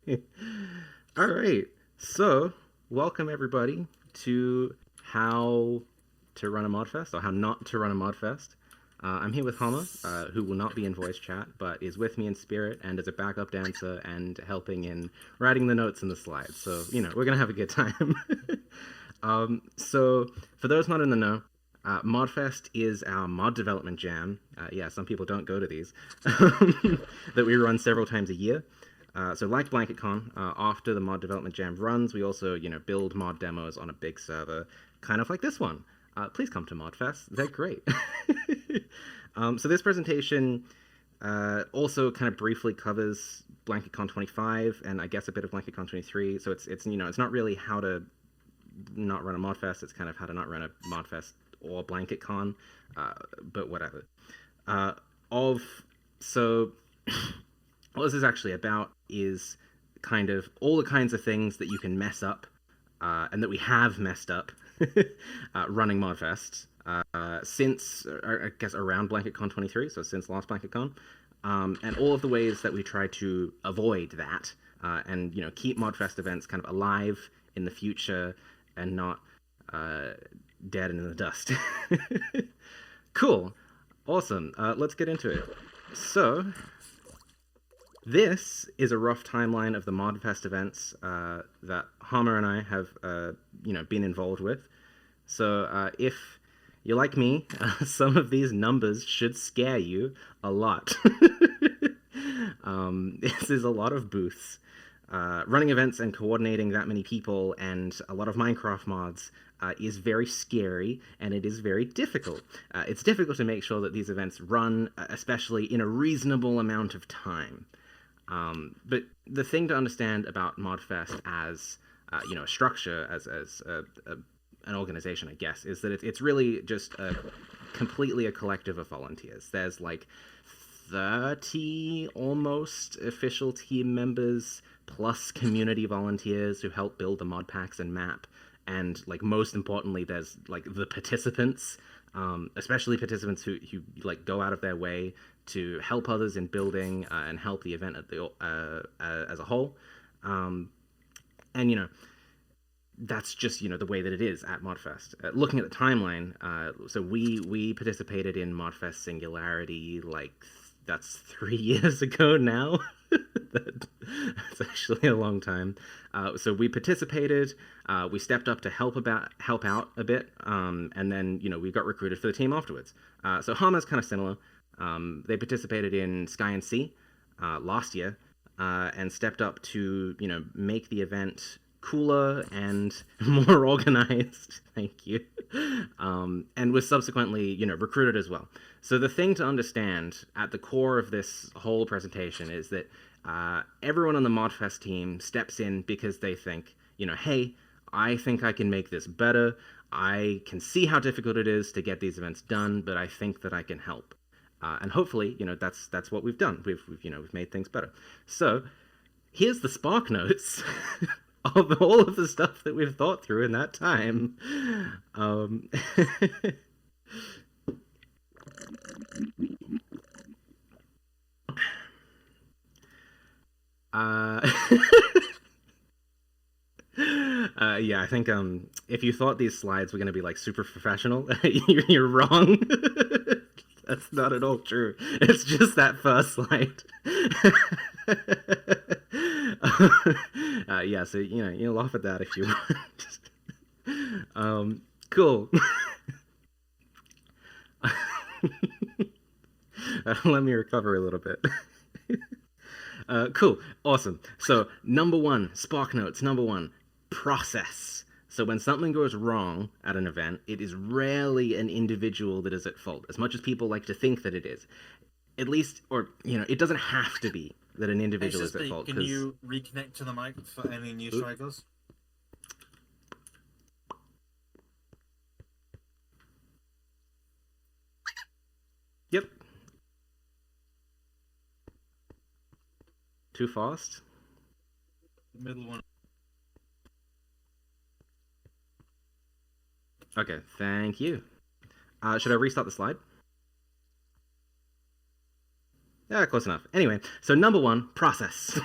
All right. So, welcome everybody to how to run a ModFest or how not to run a ModFest. I'm here with Hama, who will not be in voice chat, but is with me in spirit and is a backup dancer and helping in writing the notes and the slides. So, we're going to have a good time. So, for those not in the know, ModFest is our mod development jam. Yeah, some people don't go to these, that we run several times a year. So like BlanketCon, after the mod development jam runs, we also, build mod demos on a big server, kind of like this one. Please come to ModFest. They're great. So this presentation also kind of briefly covers BlanketCon 25 and I guess a bit of BlanketCon 23. So it's not really how to not run a ModFest. It's kind of how to not run a ModFest or BlanketCon, but whatever. Uh, of so what this is actually about is kind of all the kinds of things that you can mess up and that we have messed up running ModFest since, I guess, around BlanketCon 23, so since last BlanketCon, and all of the ways that we try to avoid that and, keep ModFest events kind of alive in the future and not dead and in the dust. Cool. Awesome. Let's get into it. So, this is a rough timeline of the ModFest events that Hammer and I have, been involved with. So if you're like me, some of these numbers should scare you a lot. This is a lot of booths. Running events and coordinating that many people and a lot of Minecraft mods is very scary and it is very difficult. It's difficult to make sure that these events run, especially in a reasonable amount of time. But the thing to understand about ModFest as a structure, as an organization, I guess, is that it's really just completely a collective of volunteers. There's like 30 almost official team members plus community volunteers who help build the mod packs and map. And like most importantly, there's like the participants, especially participants who like go out of their way to help others in building and help the event as a whole. And that's just the way that it is at Modfest. Looking at the timeline, so we participated in Modfest Singularity that's 3 years ago now. That's actually a long time. So we participated. We stepped up to help out a bit, and then we got recruited for the team afterwards. So Hama's kind of similar. They participated in Sky and Sea last year and stepped up to make the event cooler and more organized. Thank you. And was subsequently recruited as well. So the thing to understand at the core of this whole presentation is that everyone on the ModFest team steps in because they think, hey, I think I can make this better. I can see how difficult it is to get these events done, but I think that I can help. And hopefully, that's what we've done. We've made things better. So here's the Spark Notes of all of the stuff that we've thought through in that time. uh, yeah, I think if you thought these slides were going to be like super professional, you're wrong. That's not at all true. It's just that first slide. Yeah, so you laugh at that if you want. Cool. Let me recover a little bit. Cool, awesome. So number one, Spark Notes. Number one, process. So when something goes wrong at an event, it is rarely an individual that is at fault, as much as people like to think that it is. At least, or it doesn't have to be that an individual is at fault. Can you reconnect to the mic for any new strikers? Yep. Too fast? The middle one. Okay, thank you. Should I restart the slide? Yeah, close enough. Anyway, so number one, process.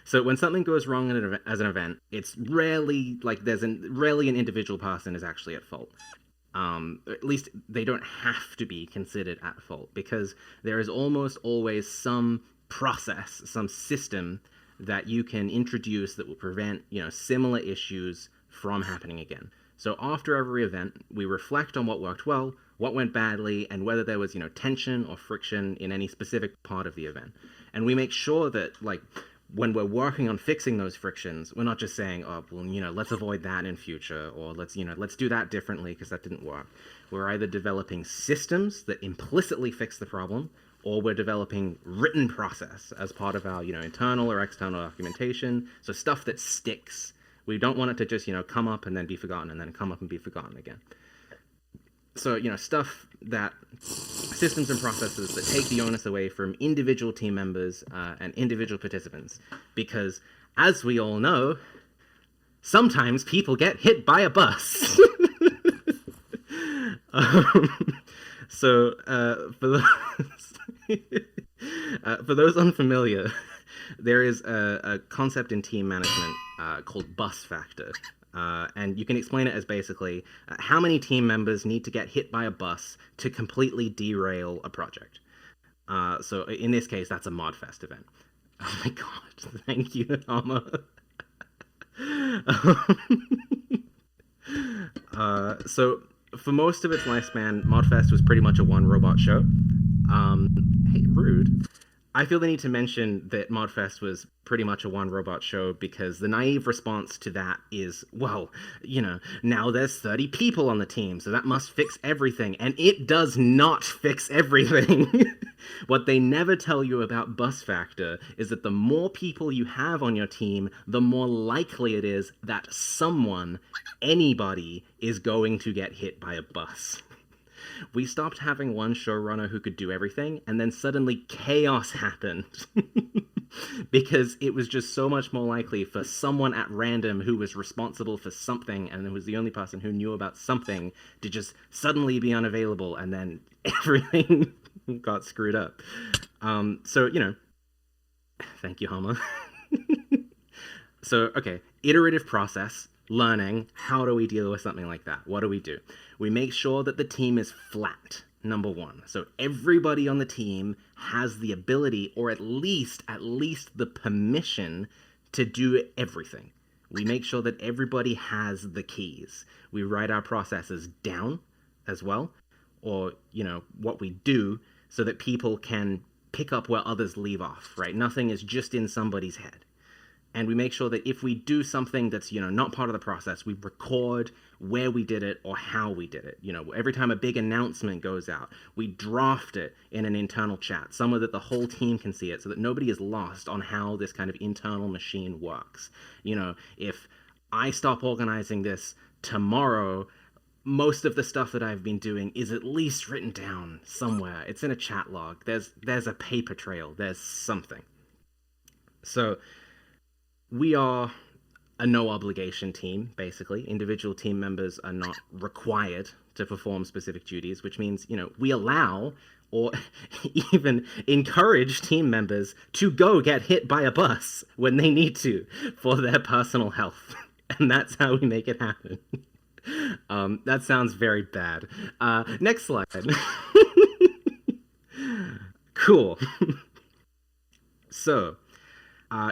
So when something goes wrong as an event, it's rarely like rarely an individual person is actually at fault. At least they don't have to be considered at fault because there is almost always some process, some system that you can introduce that will prevent, similar issues from happening again. So after every event, we reflect on what worked well, what went badly, and whether there was, tension or friction in any specific part of the event. And we make sure that, like, when we're working on fixing those frictions, we're not just saying, oh, well, let's avoid that in future, or let's do that differently because that didn't work. We're either developing systems that implicitly fix the problem, or we're developing written process as part of our, internal or external documentation. So stuff that sticks. We don't want it to just, come up and then be forgotten and then come up and be forgotten again. So, stuff that systems and processes that take the onus away from individual team members and individual participants. Because, as we all know, sometimes people get hit by a bus. So, for those unfamiliar, there is a concept in team management called bus factor. And you can explain it as basically how many team members need to get hit by a bus to completely derail a project. So in this case, that's a ModFest event. Oh my god, thank you, Alma. So for most of its lifespan, ModFest was pretty much a one-robot show. Hey, rude. I feel the need to mention that ModFest was pretty much a one-robot show because the naive response to that is, well, now there's 30 people on the team, so that must fix everything. And it does not fix everything. What they never tell you about bus factor is that the more people you have on your team, the more likely it is that someone, anybody, is going to get hit by a bus. We stopped having one showrunner who could do everything, and then suddenly chaos happened. Because it was just so much more likely for someone at random who was responsible for something and was the only person who knew about something to just suddenly be unavailable, and then everything got screwed up. So, thank you, Hama. So, okay, iterative process. Learning, how do we deal with something like that? What do? We make sure that the team is flat, number one. So everybody on the team has the ability, or at least the permission to do everything. We make sure that everybody has the keys. We write our processes down as well, or, what we do so that people can pick up where others leave off, right? Nothing is just in somebody's head. And we make sure that if we do something that's, not part of the process, we record where we did it or how we did it. Every time a big announcement goes out, we draft it in an internal chat, somewhere that the whole team can see it so that nobody is lost on how this kind of internal machine works. If I stop organizing this tomorrow, most of the stuff that I've been doing is at least written down somewhere. It's in a chat log. There's a paper trail. There's something. So we are a no-obligation team, basically. Individual team members are not required to perform specific duties, which means, we allow or even encourage team members to go get hit by a bus when they need to for their personal health. And that's how we make it happen. That sounds very bad. Next slide. Cool. So,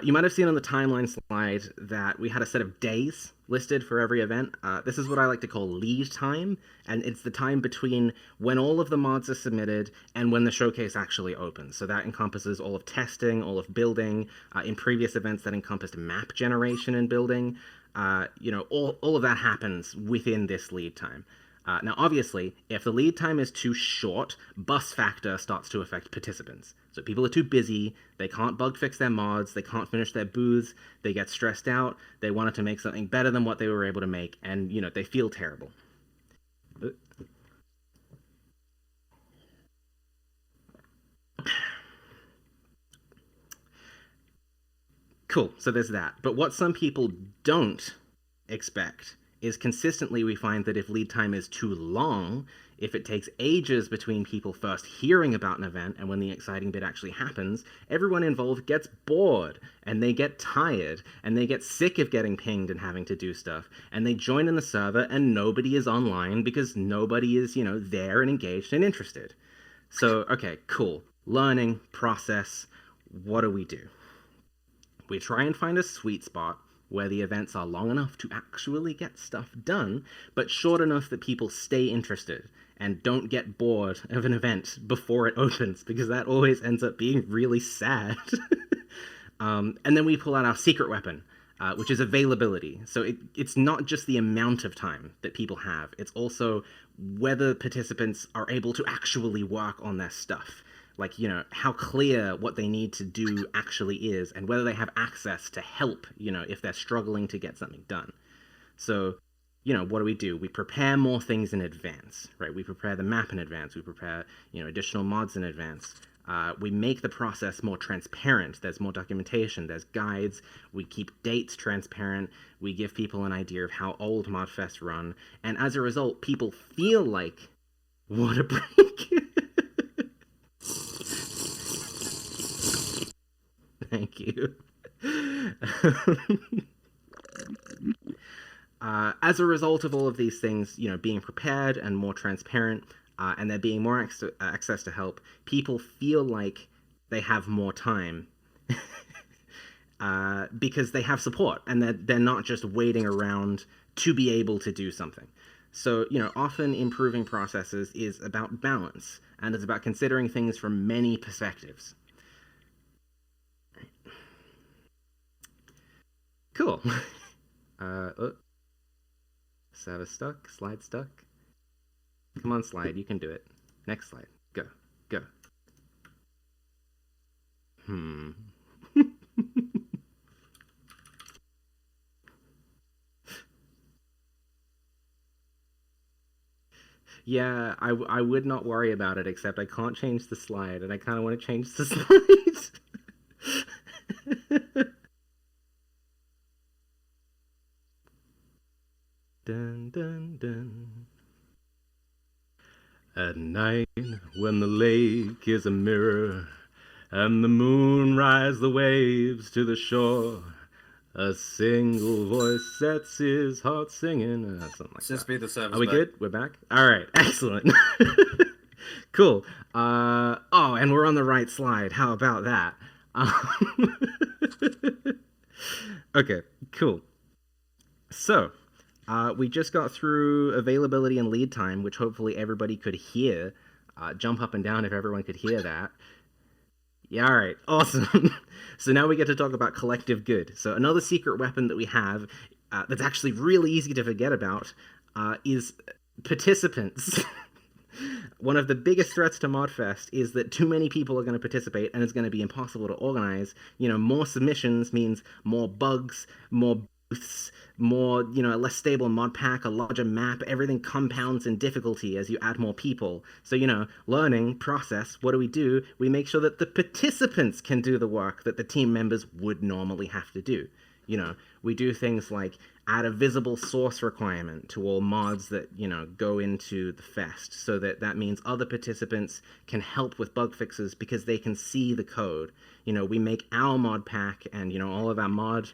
you might have seen on the timeline slide that we had a set of days listed for every event. This is what I like to call lead time, and it's the time between when all of the mods are submitted and when the showcase actually opens. So that encompasses all of testing, all of building. In previous events, that encompassed map generation and building. All of that happens within this lead time. Now, obviously, if the lead time is too short, bus factor starts to affect participants. So people are too busy, they can't bug fix their mods, they can't finish their booths, they get stressed out, they wanted to make something better than what they were able to make, and, they feel terrible. Cool, so there's that. But what some people don't expect is consistently we find that if lead time is too long, if it takes ages between people first hearing about an event and when the exciting bit actually happens, everyone involved gets bored and they get tired and they get sick of getting pinged and having to do stuff. And they join in the server and nobody is online because nobody is, there and engaged and interested. So, okay, cool. Learning, process, what do? We try and find a sweet spot where the events are long enough to actually get stuff done, but short enough that people stay interested and don't get bored of an event before it opens, because that always ends up being really sad. And then we pull out our secret weapon, which is availability. So it's not just the amount of time that people have, it's also whether participants are able to actually work on their stuff. Like, how clear what they need to do actually is, and whether they have access to help, if they're struggling to get something done. So, what do? We prepare more things in advance, right? We prepare the map in advance. We prepare, additional mods in advance. We make the process more transparent. There's more documentation. There's guides. We keep dates transparent. We give people an idea of how old ModFests run. And as a result, people feel like, what a break. Thank you. As a result of all of these things, being prepared and more transparent, and there being more access to help, people feel like they have more time because they have support and they're not just waiting around to be able to do something. So, often improving processes is about balance, and it's about considering things from many perspectives. Cool. Server stuck, slide stuck. Come on, slide, you can do it. Next slide, go. Yeah, I would not worry about it, except I can't change the slide, and I kind of want to change the slide. Dun, dun, dun. At night, when the lake is a mirror, and the moon rides the waves to the shore, a single voice sets his heart singing. Something like Just that. be the service. Are we back. good? We're back? All right, excellent. Cool. And we're on the right slide. How about that? Okay, cool. So, we just got through availability and lead time, which hopefully everybody could hear. Jump up and down if everyone could hear that. Yeah, all right, awesome. So now we get to talk about collective good. So another secret weapon that we have that's actually really easy to forget about is participants. One of the biggest threats to ModFest is that too many people are going to participate and it's going to be impossible to organize. More submissions means more bugs, more booths, more, a less stable mod pack, a larger map. Everything compounds in difficulty as you add more people. So, learning, process, what do? We make sure that the participants can do the work that the team members would normally have to do. We do things like add a visible source requirement to all mods that, go into the fest, so that means other participants can help with bug fixes because they can see the code. We make our mod pack and, all of our mod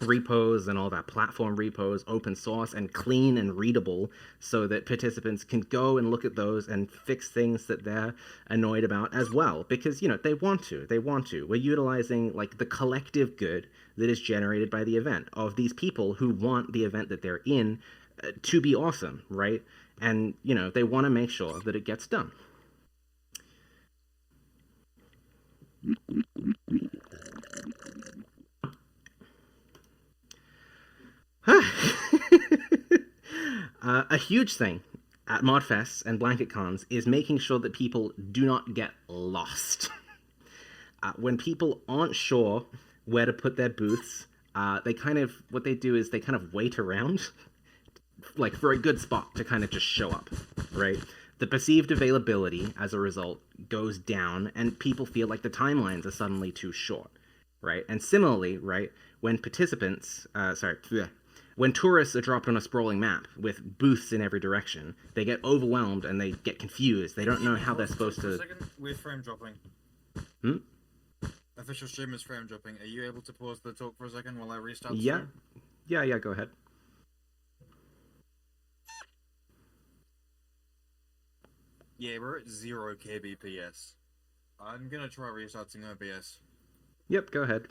repos and all that platform repos open source and clean and readable so that participants can go and look at those and fix things that they're annoyed about as well, because they want to. We're utilizing like the collective good that is generated by the event of these people who want the event that they're in to be awesome, right? And they want to make sure that it gets done. A huge thing at ModFests and BlanketCons is making sure that people do not get lost. When people aren't sure where to put their booths, what they do is they kind of wait around, like for a good spot to kind of just show up, right? The perceived availability as a result goes down and people feel like the timelines are suddenly too short, right? And similarly, right, when participants, When tourists are dropped on a sprawling map with booths in every direction, they get overwhelmed and they get confused. They don't know how they're supposed For a to. second, we're frame dropping. Hmm? Official stream is frame dropping. Are you able to pause the talk for a second while I restart the Yeah, stream? yeah. Go ahead. Yeah, we're at 0 kbps. I'm gonna try restarting OBS. Yep, go ahead.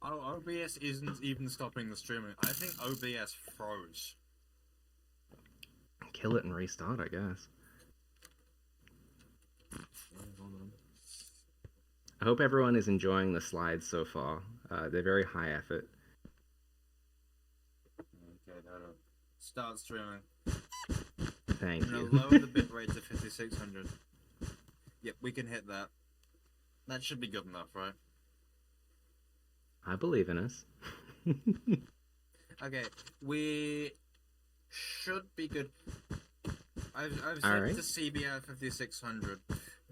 Oh, OBS isn't even stopping the streaming. I think OBS froze. Kill it and restart, I guess. I hope everyone is enjoying the slides so far. They're very high effort. Okay, that'll start streaming. Thank I'm gonna you. lower the bitrate to 5600. Yep, we can hit that. That should be good enough, right? I believe in us. Okay, we should be good. I've set Alright. to CBR 5600,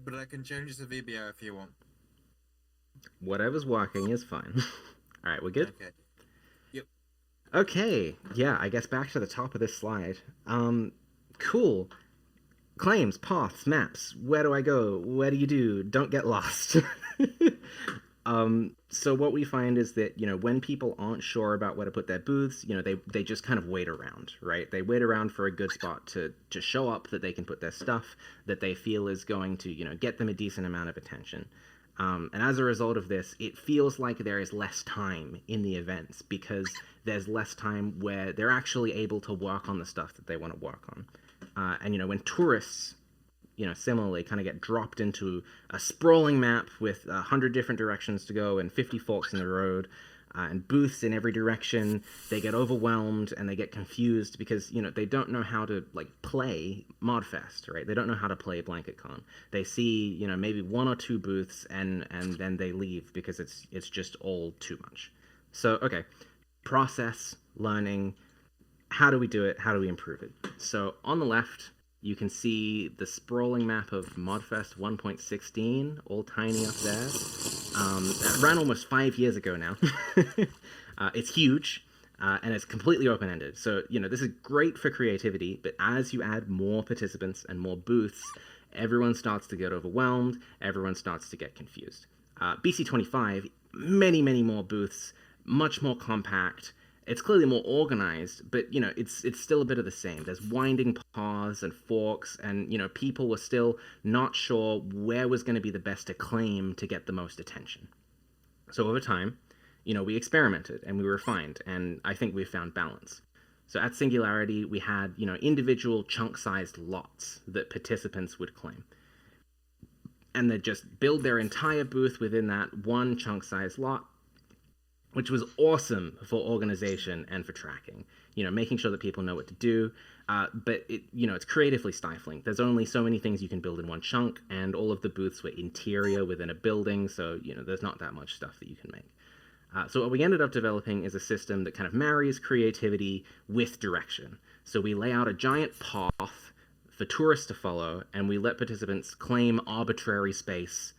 but I can change it to VBR if you want. Whatever's working is fine. Alright, we're good? Okay. Yep. Okay, yeah, I guess back to the top of this slide. Cool. Claims, paths, maps. Where do I go? Where do you do? Don't get lost. So what we find is that, when people aren't sure about where to put their booths, they just kind of wait around, right? They wait around for a good spot to show up that they can put their stuff that they feel is going to, get them a decent amount of attention. And as a result of this, it feels like there is less time in the events because there's less time where they're actually able to work on the stuff that they want to work on. And when tourists, similarly kind of get dropped into a sprawling map with 100 different directions to go and 50 forks in the road, and booths in every direction, they get overwhelmed and they get confused because, they don't know how to, play ModFest, right? They don't know how to play BlanketCon. They see, maybe one or two booths and then they leave because it's just all too much. So, okay, process, learning, how do we do it? How do we improve it? So on the left, you can see the sprawling map of ModFest 1.16, all tiny up there. That ran almost 5 years ago now. It's huge, and it's completely open-ended. So, this is great for creativity, but as you add more participants and more booths, everyone starts to get overwhelmed, everyone starts to get confused. BC25, many, many more booths, much more compact. It's clearly more organized, but it's still a bit of the same. There's winding paths and forks, and people were still not sure where was going to be the best acclaim to get the most attention. So over time, we experimented and we refined, and I think we found balance. So at Singularity, we had individual chunk-sized lots that participants would claim, and they'd just build their entire booth within that one chunk-sized lot, which was awesome for organization and for tracking, making sure that people know what to do. But it's creatively stifling. There's only so many things you can build in one chunk, and all of the booths were interior within a building, so there's not that much stuff that you can make. So what we ended up developing is a system that kind of marries creativity with direction. So we lay out a giant path for tourists to follow, and we let participants claim arbitrary space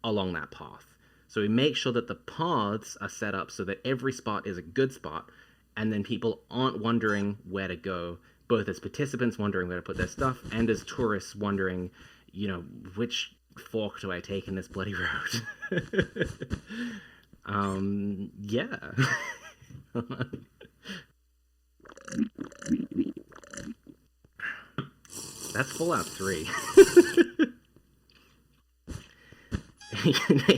along that path. So we make sure that the paths are set up so that every spot is a good spot, and then people aren't wondering where to go, both as participants wondering where to put their stuff, and as tourists wondering, which fork do I take in this bloody road? Yeah. That's Fallout 3.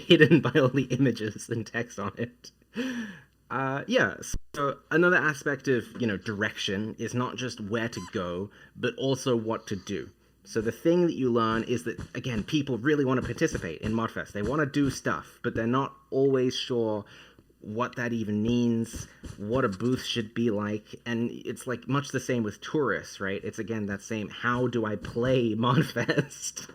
Hidden by all the images and text on it. Yeah, so another aspect of, direction is not just where to go, but also what to do. So the thing that you learn is that, again, people really want to participate in ModFest. They want to do stuff, but they're not always sure what that even means, what a booth should be like, and it's much the same with tourists, right? It's again that same how do I play ModFest.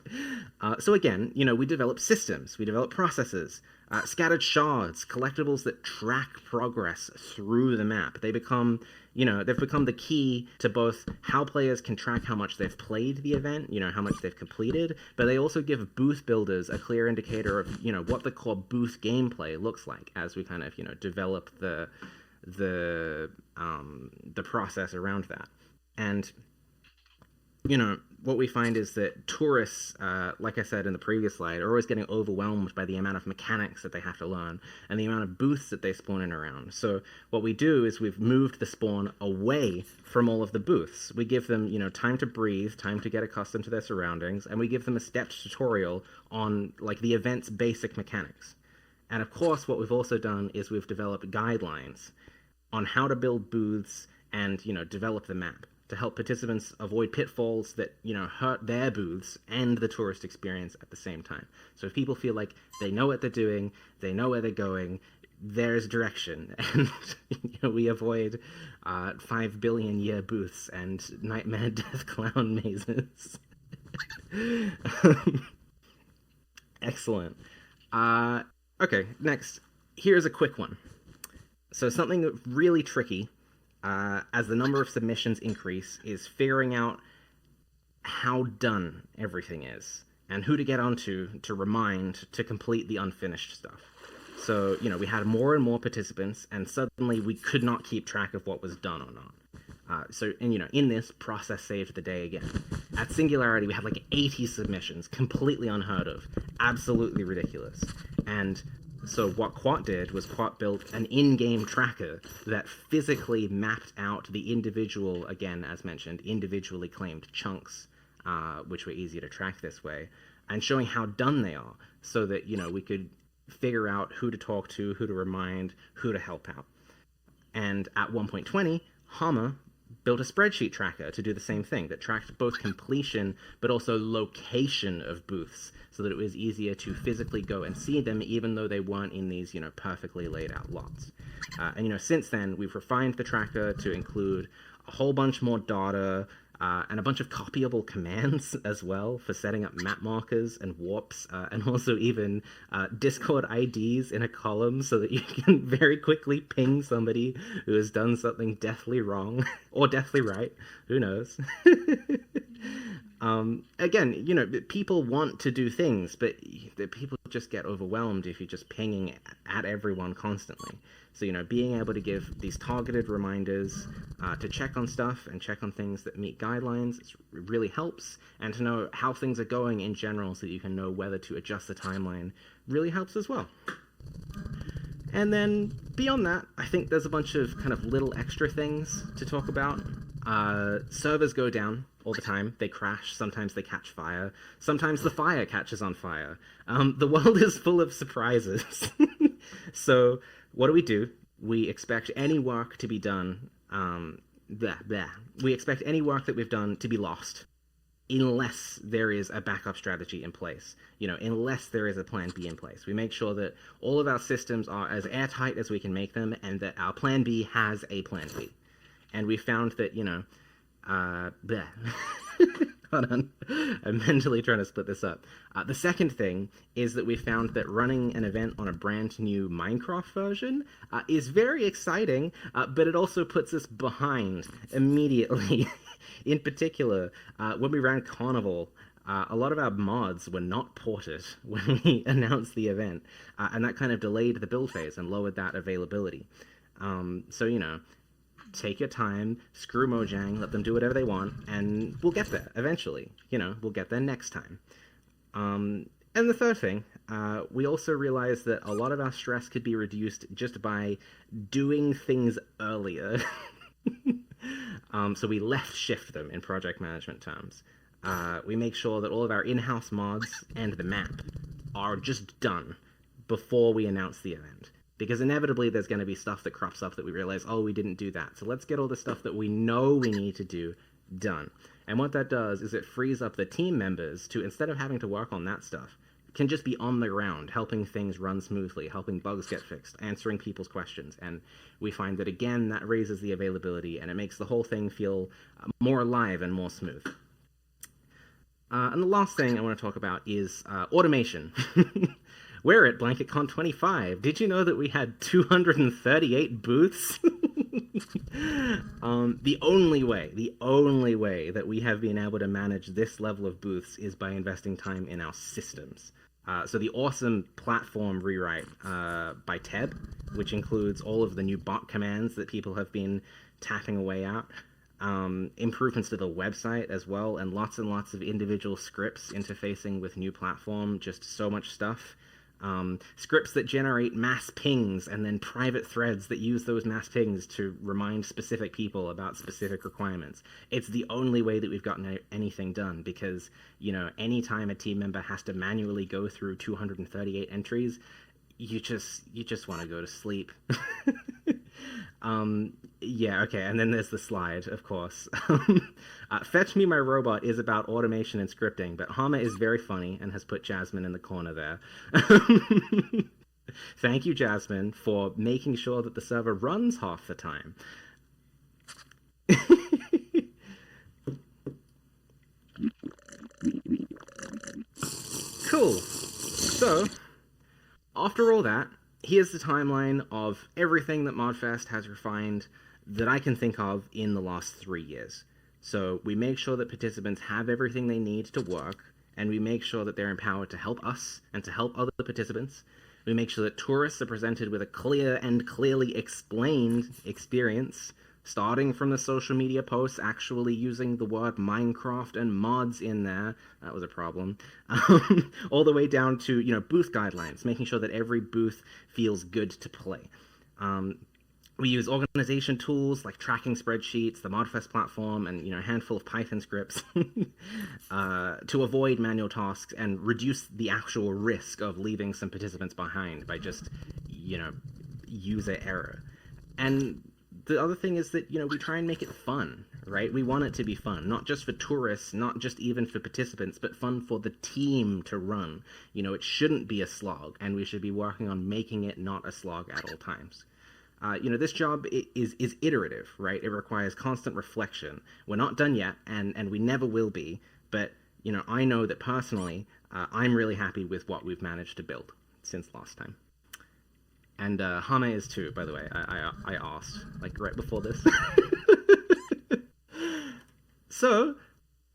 So again, we develop systems, we develop processes, Scattered shards, collectibles that track progress through the map. They become, they've become the key to both how players can track how much they've played the event, how much they've completed, but they also give booth builders a clear indicator of, what the core booth gameplay looks like as we kind of, develop the process around that. And what we find is that tourists, like I said in the previous slide, are always getting overwhelmed by the amount of mechanics that they have to learn and the amount of booths that they spawn in around. So what we do is we've moved the spawn away from all of the booths. We give them, time to breathe, time to get accustomed to their surroundings, and we give them a stepped tutorial on like the event's basic mechanics. And of course, what we've also done is we've developed guidelines on how to build booths and, develop the map to help participants avoid pitfalls that, hurt their booths and the tourist experience at the same time. So if people feel like they know what they're doing, they know where they're going, there's direction, and we avoid 5 billion year booths and nightmare death clown mazes. Excellent. Okay, next. Here's a quick one. So something really tricky as the number of submissions increase is figuring out how done everything is and who to get onto to remind to complete the unfinished stuff. So, we had more and more participants, and suddenly we could not keep track of what was done or not. In this, process saved the day again. At Singularity, we had like 80 submissions, completely unheard of, absolutely ridiculous. And so what Quat did was Quat built an in-game tracker that physically mapped out the individual, again, as mentioned, individually claimed chunks, which were easier to track this way, and showing how done they are so that, we could figure out who to talk to, who to remind, who to help out. And at 1.20, Hama built a spreadsheet tracker to do the same thing that tracked both completion but also location of booths so that it was easier to physically go and see them even though they weren't in these, perfectly laid out lots. And, since then, we've refined the tracker to include a whole bunch more data and a bunch of copyable commands as well for setting up map markers and warps, and also even Discord IDs in a column so that you can very quickly ping somebody who has done something deathly wrong or deathly right. Who knows? Again, people want to do things, but people just get overwhelmed if you're just pinging at everyone constantly. So, being able to give these targeted reminders to check on stuff and check on things that meet guidelines really helps, and to know how things are going in general so that you can know whether to adjust the timeline really helps as well. And then beyond that, I think there's a bunch of kind of little extra things to talk about. Servers go down all the time. They crash. Sometimes they catch fire. Sometimes the fire catches on fire. The world is full of surprises. So what do? We expect any work to be done. We expect any work that we've done to be lost unless there is a backup strategy in place, unless there is a plan B in place. We make sure that all of our systems are as airtight as we can make them and that our plan B has a plan B. And we found that, hold on, I'm mentally trying to split this up. The second thing is that we found that running an event on a brand new Minecraft version is very exciting, but it also puts us behind immediately. In particular, when we ran Carnival, a lot of our mods were not ported when we announced the event, and that kind of delayed the build phase and lowered that availability. So, take your time, screw Mojang, let them do whatever they want, and we'll get there eventually. We'll get there next time. And the third thing, we also realized that a lot of our stress could be reduced just by doing things earlier. So we left shift them in project management terms. We make sure that all of our in-house mods and the map are just done before we announce the event. Because inevitably there's going to be stuff that crops up that we realize, oh, we didn't do that. So let's get all the stuff that we know we need to do done. And what that does is it frees up the team members to, instead of having to work on that stuff, can just be on the ground, helping things run smoothly, helping bugs get fixed, answering people's questions. And we find that, again, that raises the availability and it makes the whole thing feel more alive and more smooth. And the last thing I want to talk about is automation. We're at BlanketCon 25. Did you know that we had 238 booths? The only way that we have been able to manage this level of booths is by investing time in our systems. So the awesome platform rewrite by Teb, which includes all of the new bot commands that people have been tapping away at, improvements to the website as well, and lots of individual scripts interfacing with new platform, just so much stuff. Scripts that generate mass pings and then private threads that use those mass pings to remind specific people about specific requirements. It's the only way that we've gotten anything done because, anytime a team member has to manually go through 238 entries, you just want to go to sleep. Yeah, okay, and then there's the slide, of course. Fetch Me My Robot is about automation and scripting, but Hama is very funny and has put Jasmine in the corner there. Thank you, Jasmine, for making sure that the server runs half the time. Cool. So, after all that, here's the timeline of everything that ModFest has refined that I can think of in the last 3 years. So we make sure that participants have everything they need to work, and we make sure that they're empowered to help us and to help other participants. We make sure that tourists are presented with a clear and clearly explained experience, starting from the social media posts actually using the word Minecraft and mods in there. That was a problem. All the way down to, booth guidelines, making sure that every booth feels good to play. We use organization tools like tracking spreadsheets, the ModFest platform, and a handful of Python scripts to avoid manual tasks and reduce the actual risk of leaving some participants behind by just, user error. And the other thing is that, we try and make it fun, right? We want it to be fun, not just for tourists, not just even for participants, but fun for the team to run. It shouldn't be a slog, and we should be working on making it not a slog at all times. This job is iterative, right? It requires constant reflection. We're not done yet, and we never will be, but, I know that personally, I'm really happy with what we've managed to build since last time. And Hame is too, by the way. I asked, right before this. So,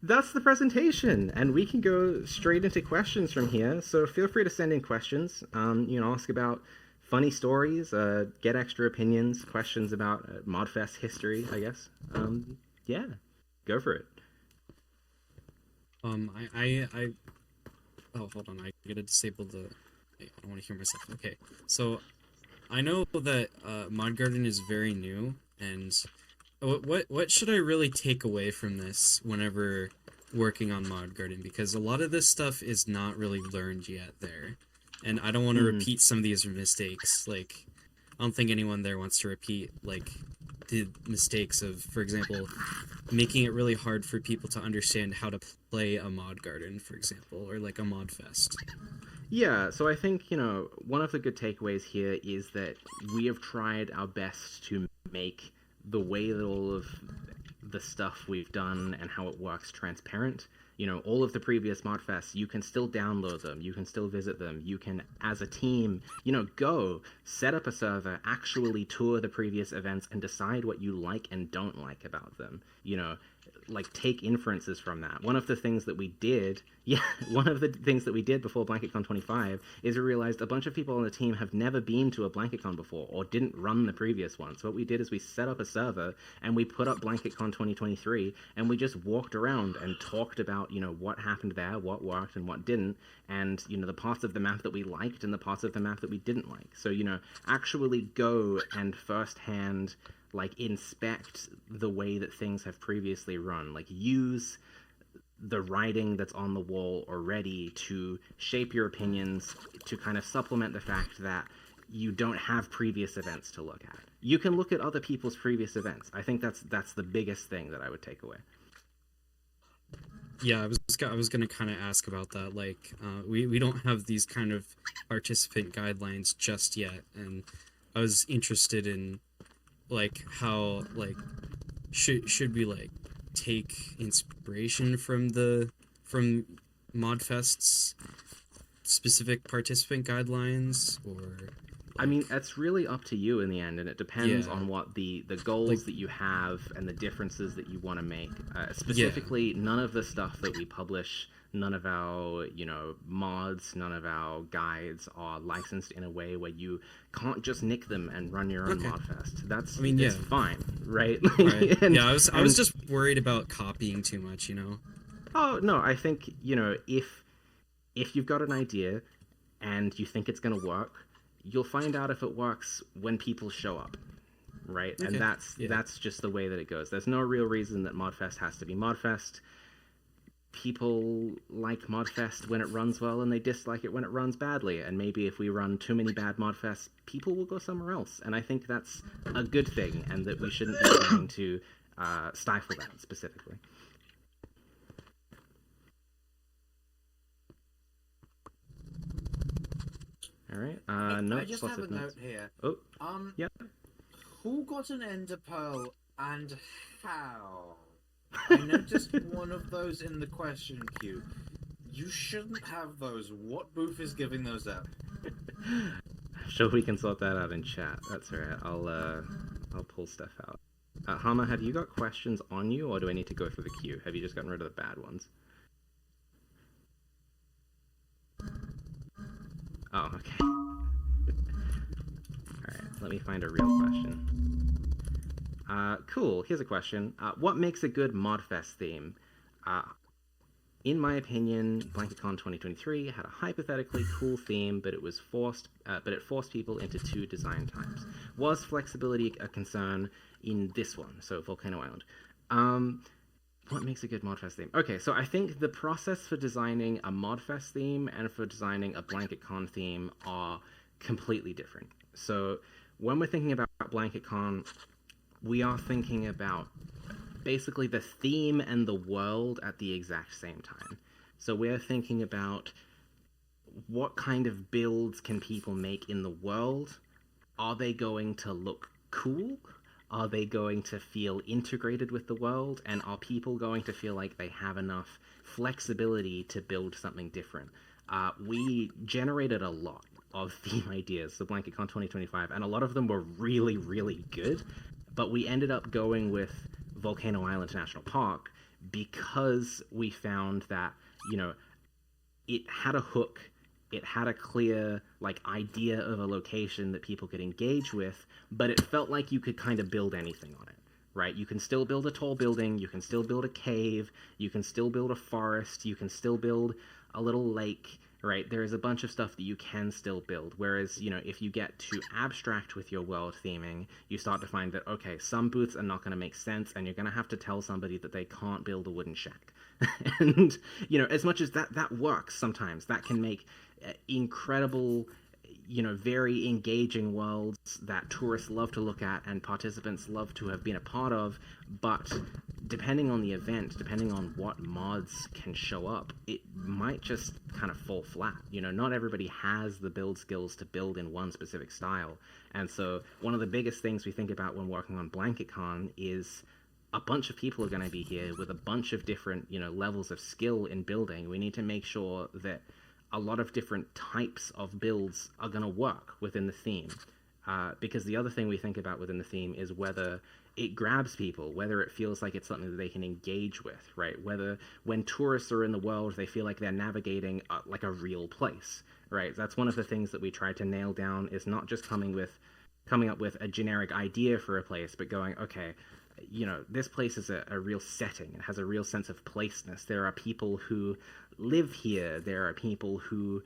that's the presentation, and we can go straight into questions from here. So feel free to send in questions. Ask about funny stories, get extra opinions, questions about ModFest history, I guess. Yeah, go for it. Oh, hold on, I gotta disable the... I don't want to hear myself. Okay, so I know that Mod Garden is very new, and what should I really take away from this whenever working on Mod Garden? Because a lot of this stuff is not really learned yet there, and I don't want to repeat some of these mistakes. I don't think anyone there wants to repeat the mistakes of, for example, making it really hard for people to understand how to play a Mod Garden, for example, or a Mod Fest. Yeah, so I think, one of the good takeaways here is that we have tried our best to make the way that all of the stuff we've done and how it works transparent. All of the previous ModFests, you can still download them, you can still visit them, you can, as a team, go, set up a server, actually tour the previous events and decide what you like and don't like about them. Take inferences from that. One of the things that we did before BlanketCon 25 is we realized a bunch of people on the team have never been to a BlanketCon before or didn't run the previous one. So what we did is we set up a server and we put up BlanketCon 2023 and we just walked around and talked about, what happened there, what worked and what didn't, and, the parts of the map that we liked and the parts of the map that we didn't like. So, actually go and firsthand inspect the way that things have previously run. Use the writing that's on the wall already to shape your opinions, to kind of supplement the fact that you don't have previous events to look at. You can look at other people's previous events. I think that's the biggest thing that I would take away. Yeah, I was gonna kind of ask about that. We don't have these kind of participant guidelines just yet, and I was interested in how should we take inspiration from ModFests specific participant guidelines or? I mean, that's really up to you in the end, and it depends Yeah. on what the goals Like- that you have and the differences that you want to make. Yeah. Specifically, none of the stuff that we publish, none of our, mods, none of our guides are licensed in a way where you can't just nick them and run your own Okay. modfest. That's, I mean, it's yeah. fine, right? Right. And- Yeah, I was and- just worried about copying too much, you know. Oh, no, I think, if you've got an idea and you think it's going to work, you'll find out if it works when people show up, right? And Okay. Yeah. that's just the way that it goes. There's no real reason that Modfest has to be Modfest. People like Modfest when it runs well, and they dislike it when it runs badly. And maybe if we run too many bad Modfests, people will go somewhere else. And I think that's a good thing, and that we shouldn't be trying to stifle that specifically. All right. I just have a of note notes. here. Oh, Yep. yep. Who got an ender pearl and how? I noticed one of those in the question queue. You shouldn't have those. What booth is giving those out? Sure, we can sort that out in chat. That's all right. I'll pull stuff out. Hama, have you got questions on you, or do I need to go through the queue? Have you just gotten rid of the bad ones? Oh, okay. Alright, let me find a real question. Cool, here's a question. What makes a good Modfest theme? In my opinion, BlanketCon 2023 had a hypothetically cool theme, but it forced people into 2 design times. Was flexibility a concern in this one? So Volcano Island. What makes a good Modfest theme? Okay, so I think the process for designing a Modfest theme and for designing a BlanketCon theme are completely different. So when we're thinking about BlanketCon, we are thinking about basically the theme and the world at the exact same time. So we're thinking about what kind of builds can people make in the world? Are they going to look cool? Are they going to feel integrated with the world? And are people going to feel like they have enough flexibility to build something different? We generated a lot of theme ideas for BlanketCon 2025, and a lot of them were really, really good. But we ended up going with Volcano Island National Park because we found that, it had a hook, it had a clear idea of a location that people could engage with, but it felt like you could kind of build anything on it, right? You can still build a tall building, you can still build a cave, you can still build a forest, you can still build a little lake, right? There is a bunch of stuff that you can still build. Whereas, if you get too abstract with your world theming, you start to find that, okay, some booths are not going to make sense, and you're going to have to tell somebody that they can't build a wooden shack. And, as much as that works sometimes, that can make incredible, very engaging worlds that tourists love to look at and participants love to have been a part of. But depending on the event, depending on what mods can show up, it might just kind of fall flat. Not everybody has the build skills to build in one specific style. And so one of the biggest things we think about when working on BlanketCon is a bunch of people are going to be here with a bunch of different, levels of skill in building. We need to make sure that a lot of different types of builds are going to work within the theme. Because the other thing we think about within the theme is whether it grabs people, whether it feels like it's something that they can engage with, right? Whether when tourists are in the world, they feel like they're navigating a real place, right? That's one of the things that we try to nail down, is not just coming up with a generic idea for a place, but going, okay, this place is a real setting. It has a real sense of placeness. There are people who live here. There are people who,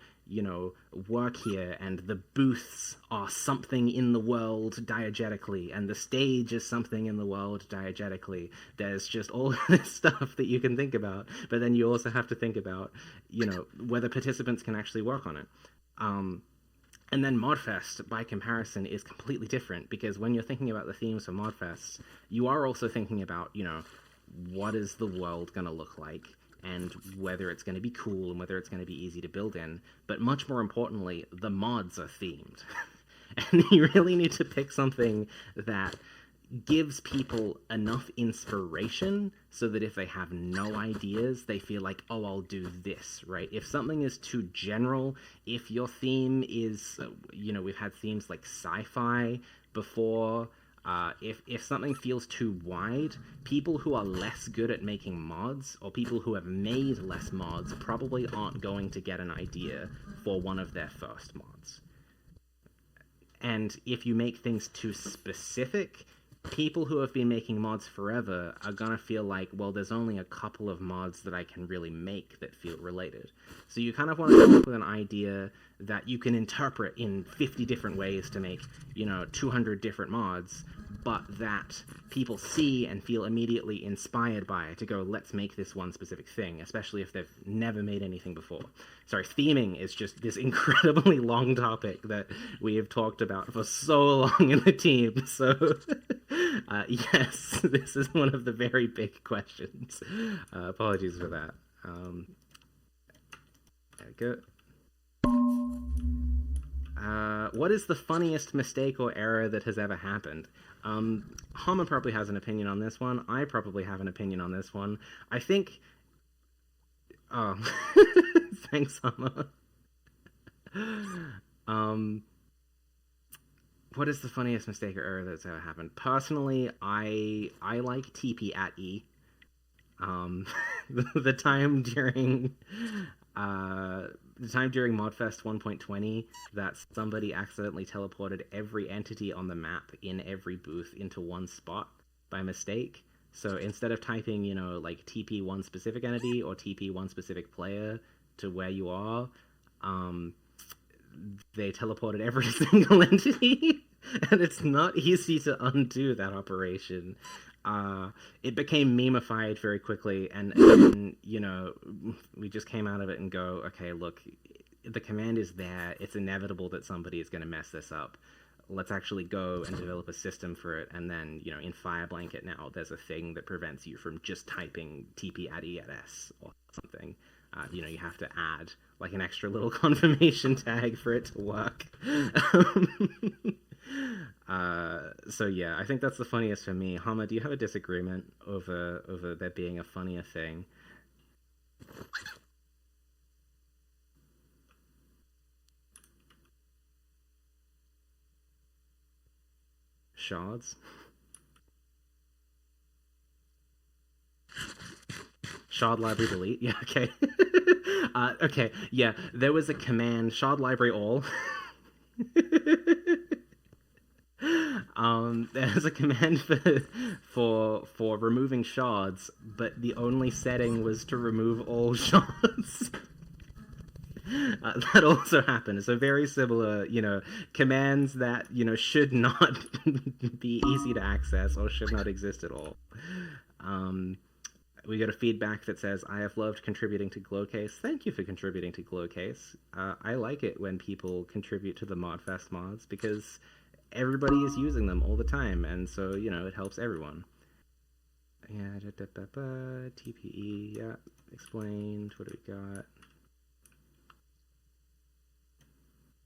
work here, and the booths are something in the world diegetically, and the stage is something in the world diegetically. There's just all this stuff that you can think about, but then you also have to think about, whether participants can actually work on it. And then Modfest, by comparison, is completely different, because when you're thinking about the themes for Modfest, you are also thinking about, what is the world going to look like, and whether it's going to be cool and whether it's going to be easy to build in. But much more importantly, the mods are themed. And you really need to pick something that gives people enough inspiration so that if they have no ideas, they feel like, oh, I'll do this, right? If something is too general, if your theme is, we've had themes like sci-fi before. If something feels too wide, people who are less good at making mods, or people who have made less mods, probably aren't going to get an idea for one of their first mods. And if you make things too specific, people who have been making mods forever are gonna feel like, well, there's only a couple of mods that I can really make that feel related. So you kind of want to come up with an idea that you can interpret in 50 different ways to make, 200 different mods, but that people see and feel immediately inspired by to go, let's make this one specific thing, especially if they've never made anything before. Sorry, theming is just this incredibly long topic that we have talked about for so long in the team. So, yes, this is one of the very big questions. Apologies for that. Good. What is the funniest mistake or error that has ever happened? Hama probably has an opinion on this one. I probably have an opinion on this one. I think... Oh, thanks, Hama. What is the funniest mistake or error that's ever happened? Personally, I like TP at E. The time during ModFest 1.20 that somebody accidentally teleported every entity on the map in every booth into one spot by mistake. So instead of typing, like TP one specific entity or TP one specific player to where you are, they teleported every single entity, and it's not easy to undo that operation. It became memeified very quickly, and we just came out of it and go, okay, look, the command is there. It's inevitable that somebody is going to mess this up. Let's actually go and develop a system for it. And then, in FireBlanket now, there's a thing that prevents you from just typing TP at E at S or something. You have to add like an extra little confirmation tag for it to work. So yeah, I think that's the funniest for me. Hama, do you have a disagreement over there being a funnier thing? Shards? Shard library delete? Yeah, okay. Okay, yeah, there was a command, shard library all. There's a command for removing shards, but the only setting was to remove all shards. That also happened. So very similar, commands that, should not be easy to access or should not exist at all. We got a feedback that says, I have loved contributing to Glowcase. Thank you for contributing to Glowcase. I like it when people contribute to the ModFest mods because everybody is using them all the time, and so, it helps everyone. Yeah, TPE, yeah, explained. What do we got?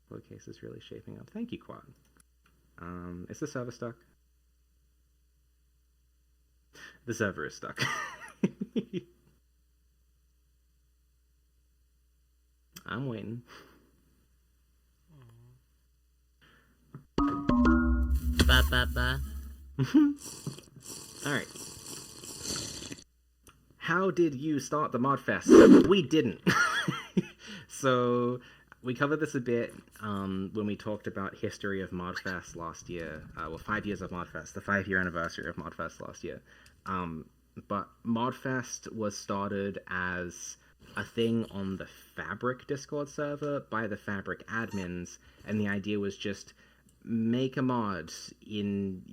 Glowcase is really shaping up. Thank you, Quad. Is the server stuck? The server is stuck. I'm waiting. Ba ba ba. Alright. How did you start the ModFest? We didn't. So we covered this a bit when we talked about history of ModFest last year. 5 years of ModFest, the 5-year anniversary of ModFest last year. But ModFest was started as a thing on the Fabric Discord server by the Fabric admins, and the idea was just make a mod in,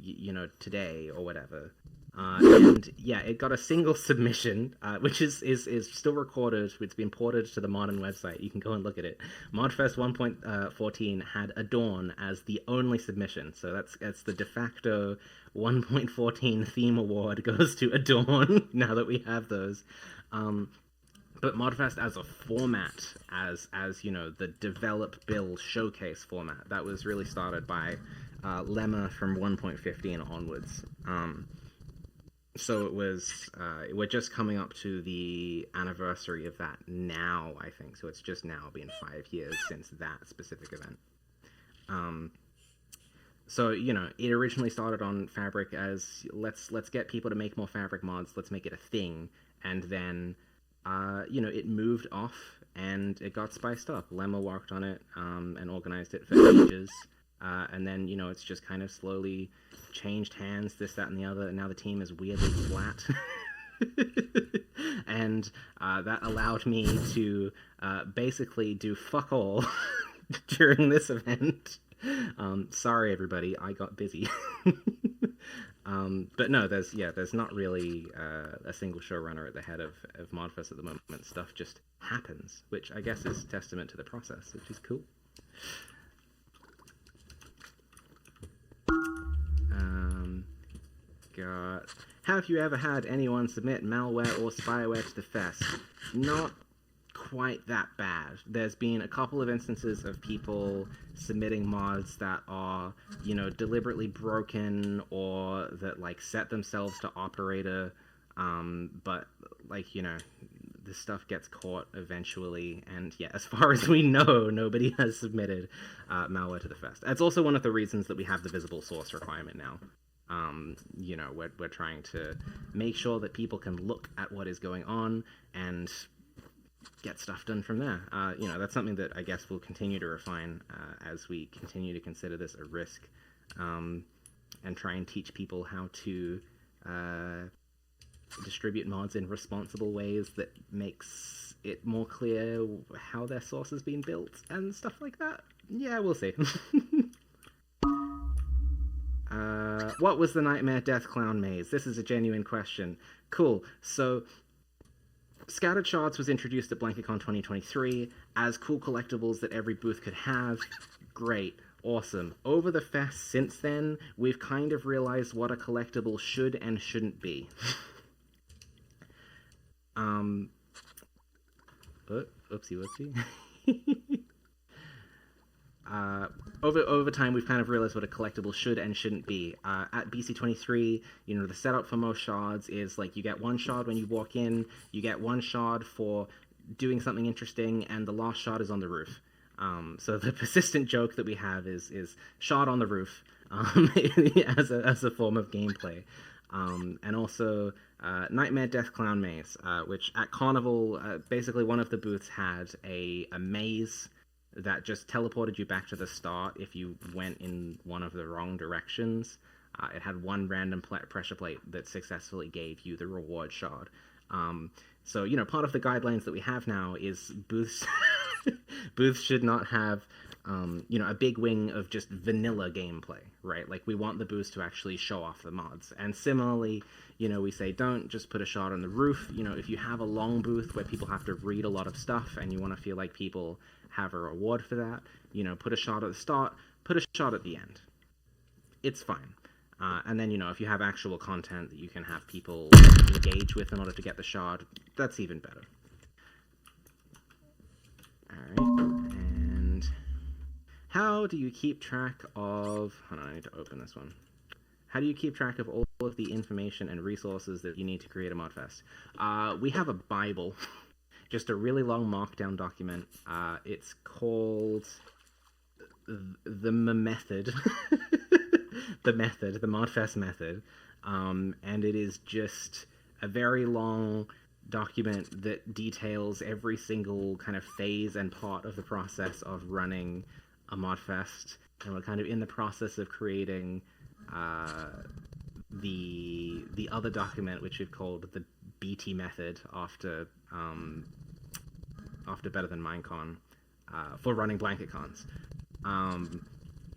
today or whatever. And yeah, it got a single submission, which is still recorded. It's been ported to the modern website. You can go and look at it. ModFest 1.14 had Adorn as the only submission, so that's the de facto 1.14 theme award goes to Adorn now that we have those. But ModFest as a format, as the develop, build, showcase format, that was really started by lemma from 1.15 onwards. So it was, we're just coming up to the anniversary of that now, I think. So it's just now been 5 years since that specific event. So, you know, it originally started on Fabric as let's get people to make more Fabric mods, let's make it a thing. And then, you know, it moved off and it got spiced up. Lemma worked on it and organized it for ages. And then, you know, it's just kind of slowly changed hands, this, that, and the other, and now the team is weirdly flat. And that allowed me to basically do fuck all during this event. Sorry, everybody, I got busy. But no, there's not really a single showrunner at the head of ModFest at the moment. Stuff just happens, which I guess is testament to the process, which is cool. Have you ever had anyone submit malware or spyware to the fest? Not quite that bad. There's been a couple of instances of people submitting mods that are, you know, deliberately broken or that like set themselves to operator, but like, you know, this stuff gets caught eventually, and yeah, as far as we know, nobody has submitted malware to the fest. That's also one of the reasons that we have the visible source requirement now. You know, we're trying to make sure that people can look at what is going on and get stuff done from there. You know, that's something that I guess we'll continue to refine as we continue to consider this a risk, and try and teach people how to distribute mods in responsible ways that makes it more clear how their source has been built and stuff like that. Yeah, we'll see. What was the Nightmare Death Clown maze? This is a genuine question. Cool. So, Scattered Shards was introduced at BlanketCon 2023 as cool collectibles that every booth could have. Great. Awesome. Over the fest since then, we've kind of realized what a collectible should and shouldn't be. Oopsie whoopsie. Over time, we've kind of realized what a collectible should and shouldn't be. At BC23, you know, the setup for most shards is like you get one shard when you walk in, you get one shard for doing something interesting, and the last shard is on the roof. So the persistent joke that we have is shard on the roof as a form of gameplay. And also Nightmare Death Clown Maze, which at Carnival, basically one of the booths had a maze that just teleported you back to the start if you went in one of the wrong directions. It had one random pressure plate that successfully gave you the reward shard. So, you know, part of the guidelines that we have now is booths booths should not have, you know, a big wing of just vanilla gameplay, right? Like, we want the booths to actually show off the mods. And similarly, you know, we say don't just put a shard on the roof. You know, if you have a long booth where people have to read a lot of stuff and you want to feel like people have a reward for that, you know, put a shard at the start, put a shard at the end. It's fine. And then, you know, if you have actual content that you can have people engage with in order to get the shard, that's even better. Alright, and how do you keep track of... Hold on, I need to open this one. How do you keep track of all of the information and resources that you need to create a ModFest? We have a Bible, just a really long markdown document. It's called the method. The ModFest method, and it is just a very long document that details every single kind of phase and part of the process of running a ModFest, and we're kind of in the process of creating the other document, which we've called the BT method after Better Than Minecon, for running BlanketCons.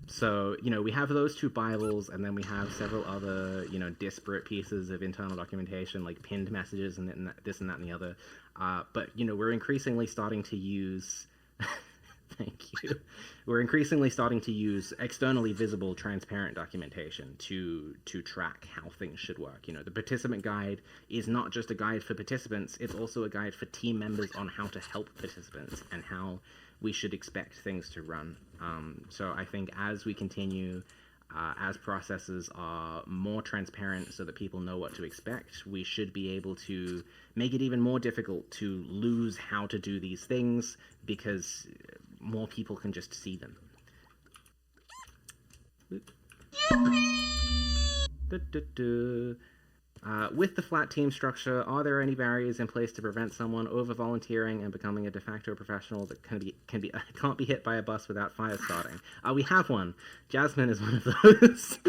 So, you know, we have those two Bibles, and then we have several other, you know, disparate pieces of internal documentation, like pinned messages and this and that and the other. But, you know, we're increasingly starting to use... Thank you. We're increasingly starting to use externally visible, transparent documentation to track how things should work. You know, the participant guide is not just a guide for participants, it's also a guide for team members on how to help participants and how we should expect things to run. So I think as we continue as processes are more transparent so that people know what to expect, we should be able to make it even more difficult to lose how to do these things because more people can just see them. With the flat team structure, are there any barriers in place to prevent someone over volunteering and becoming a de facto professional that can't be hit by a bus without fire starting? We have one. Jasmine is one of those.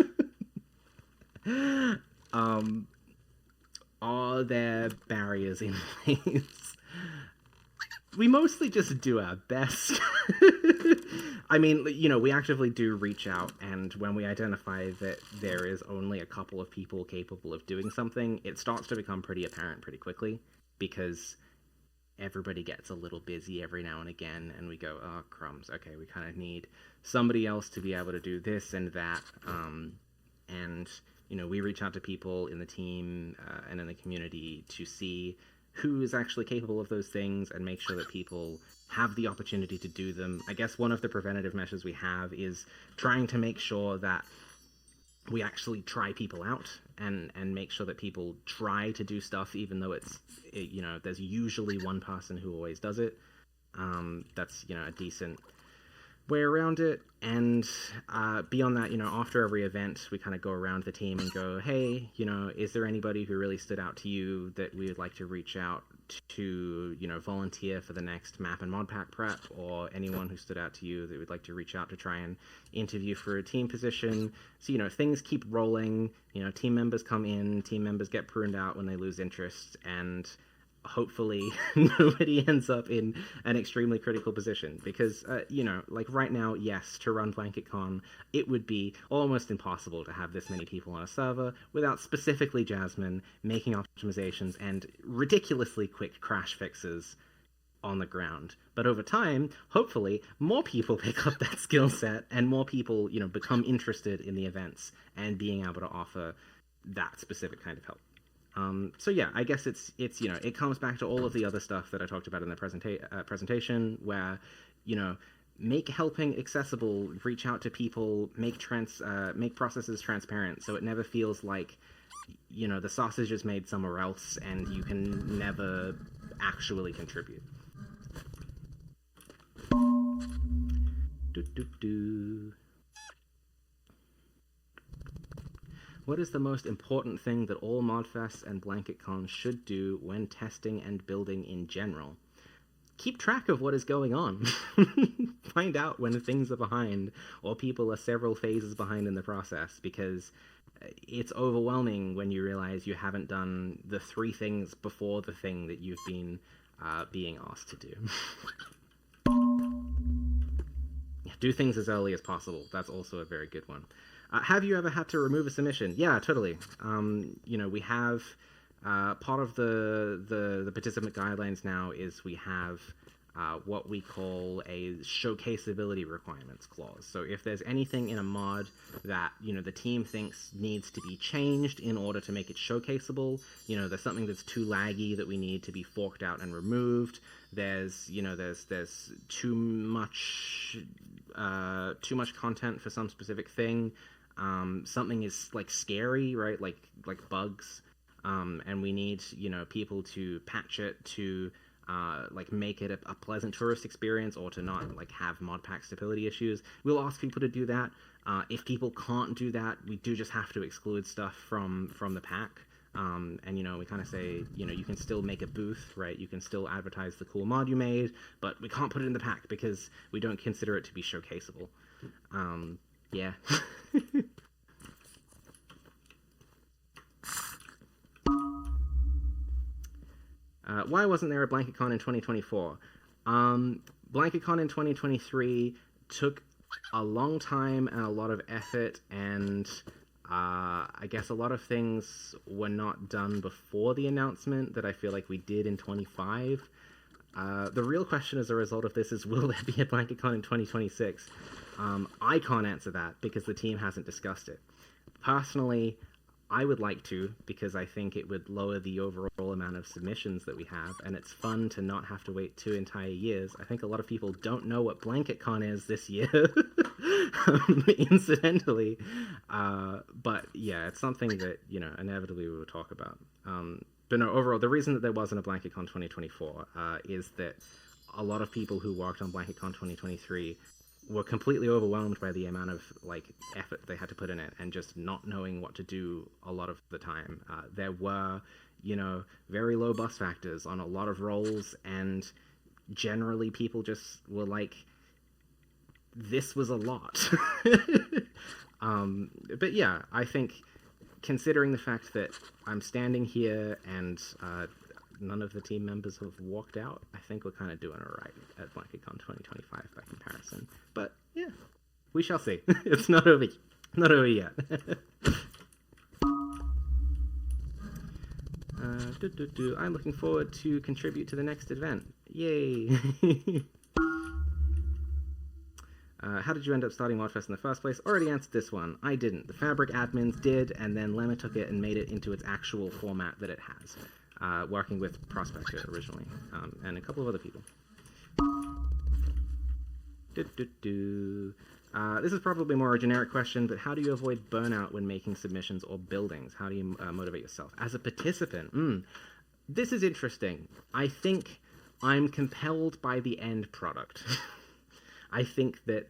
Are there barriers in place? We mostly just do our best. I mean, we actively do reach out, and when we identify that there is only a couple of people capable of doing something, it starts to become pretty apparent pretty quickly, because everybody gets a little busy every now and again, and we go, oh, crumbs, okay, we kind of need somebody else to be able to do this and that, and, we reach out to people in the team and in the community to see who is actually capable of those things and make sure that people have the opportunity to do them. I guess one of the preventative measures we have is trying to make sure that we actually try people out and make sure that people try to do stuff, even though there's usually one person who always does it. That's, a decent way around it. And beyond that, after every event, we kind of go around the team and go, hey, is there anybody who really stood out to you that we would like to reach out to, volunteer for the next map and mod pack prep, or anyone who stood out to you that we'd like to reach out to try and interview for a team position. So, things keep rolling, team members come in, team members get pruned out when they lose interest, and hopefully nobody ends up in an extremely critical position, because like right now, yes, to run BlanketCon, it would be almost impossible to have this many people on a server without specifically Jasmine making optimizations and ridiculously quick crash fixes on the ground. But over time, hopefully more people pick up that skill set and more people become interested in the events and being able to offer that specific kind of help. So yeah, I guess it's it comes back to all of the other stuff that I talked about in the presentation, where make helping accessible, reach out to people, make processes transparent, so it never feels like the sausage is made somewhere else and you can never actually contribute. What is the most important thing that all ModFests and BlanketCon should do when testing and building in general? Keep track of what is going on. Find out when things are behind or people are several phases behind in the process, because it's overwhelming when you realize you haven't done the 3 things before the thing that you've been being asked to do. Do things as early as possible. That's also a very good one. Have you ever had to remove a submission? Yeah, totally. We have part of the participant guidelines now is we have what we call a showcaseability requirements clause. So if there's anything in a mod that the team thinks needs to be changed in order to make it showcaseable, there's something that's too laggy that we need to be forked out and removed. There's there's too much content for some specific thing. Something is like scary, right? Like bugs, and we need people to patch it to like make it a pleasant tourist experience, or to not like have mod pack stability issues. We'll ask people to do that. If people can't do that, we do just have to exclude stuff from the pack. And we kind of say, you can still make a booth, right? You can still advertise the cool mod you made, but we can't put it in the pack because we don't consider it to be showcaseable. Yeah. Why wasn't there a BlanketCon in 2024? BlanketCon in 2023 took a long time and a lot of effort, and I guess a lot of things were not done before the announcement that I feel like we did in 25. The real question as a result of this is, will there be a BlanketCon in 2026? I can't answer that because the team hasn't discussed it. Personally, I would like to, because I think it would lower the overall amount of submissions that we have, and it's fun to not have to wait 2 entire years. I think a lot of people don't know what BlanketCon is this year. incidentally. But yeah, it's something that, inevitably we will talk about. But no, overall, the reason that there wasn't a BlanketCon 2024 is that a lot of people who worked on BlanketCon 2023 were completely overwhelmed by the amount of effort they had to put in it, and just not knowing what to do a lot of the time. There were, very low bus factors on a lot of roles, and generally people just were like, this was a lot. But yeah, I think considering the fact that I'm standing here and none of the team members have walked out, I think we're kind of doing all right at BlanketCon 2025 by comparison. But yeah, we shall see. It's not over yet. I'm looking forward to contribute to the next event. Yay! How did you end up starting ModFest in the first place? Already answered this one. I didn't. The Fabric admins did, and then Lemma took it and made it into its actual format that it has, working with Prospector originally, and a couple of other people. This is probably more a generic question, but how do you avoid burnout when making submissions or buildings? How do you motivate yourself? As a participant, this is interesting. I think I'm compelled by the end product. I think that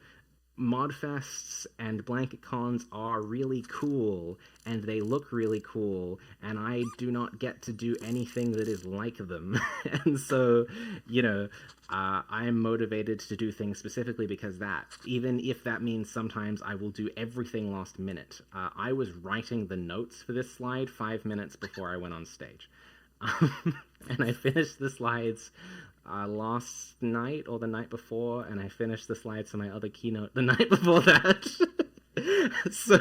ModFests and BlanketCons are really cool, and they look really cool, and I do not get to do anything that is like them. And so, I'm motivated to do things specifically because that, even if that means sometimes I will do everything last minute. I was writing the notes for this slide 5 minutes before I went on stage. And I finished the slides last night or the night before, and I finished the slides for my other keynote the night before that. So,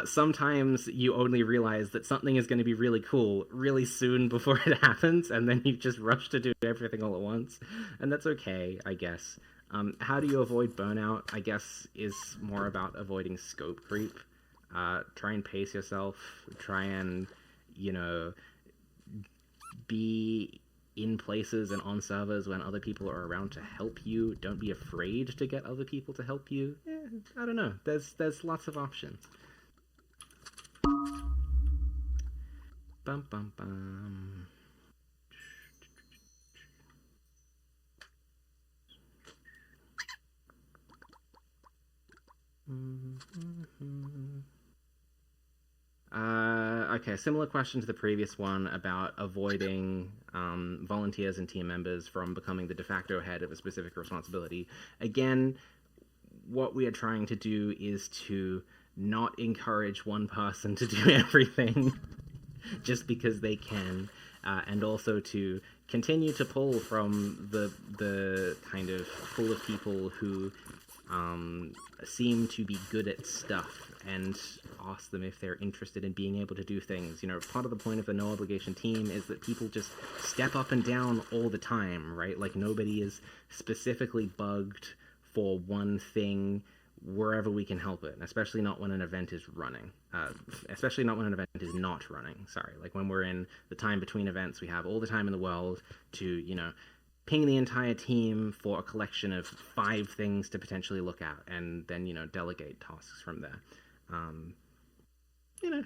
sometimes you only realize that something is going to be really cool really soon before it happens, and then you just rush to do everything all at once. And that's okay, I guess. How do you avoid burnout, I guess, is more about avoiding scope creep. Try and pace yourself. Try and, be in places and on servers when other people are around to help you. Don't be afraid to get other people to help you. I don't know. There's lots of options. Bum bum bum. Okay, similar question to the previous one about avoiding volunteers and team members from becoming the de facto head of a specific responsibility. Again, what we are trying to do is to not encourage one person to do everything just because they can, and also to continue to pull from the kind of pool of people who seem to be good at stuff, and ask them if they're interested in being able to do things. Part of the point of the no obligation team is that people just step up and down all the time, right? Like, nobody is specifically bugged for one thing wherever we can help it, especially not when an event is running. Especially not when an event is not running, sorry. Like, when we're in the time between events, we have all the time in the world to, ping the entire team for a collection of 5 things to potentially look at, and then, delegate tasks from there.